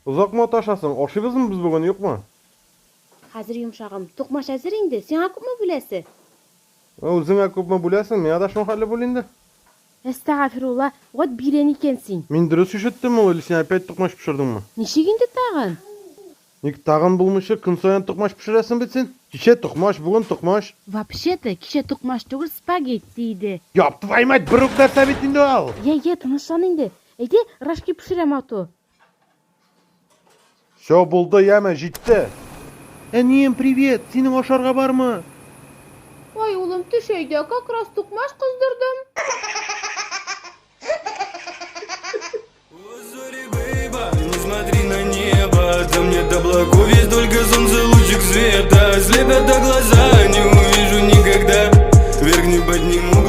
Uzak mı taşasın? Oşuyubuzmu biz bugün yok mu? Hazır yumşağım. Toqmaş hazır indi. Sen akıp mı bilesi? Özüňe köpme biläsiň, men da şoň haly bolýandy. Estağfirullah. Ot biren ikensin. Men dürüst üşetdim ol, sen apet tokmaş pişirdingmi? Nişigindi tağın? Nik tagyn bulmuşy, kyn soýan tokmaş pişiresin bitsin. Kişe tokmaş, bugün tokmaş. Вообще-то kişe toqmaş tugul spagettiydi. Yap, твою bir ukdarsa bitindi al. Ye, tınışlan indi. Edi, raşki pişirem atu. Şo buldu yeme, jitdi. Niyem, привет, senin oşarga barmı? Ay oğlum tüşeyde как раз toqmaş kızdırdım. Не смотри на небо, там нет облаков, есть только солнце, лучик света. Слепят глаза, не увижу никогда. Вверх не подниму.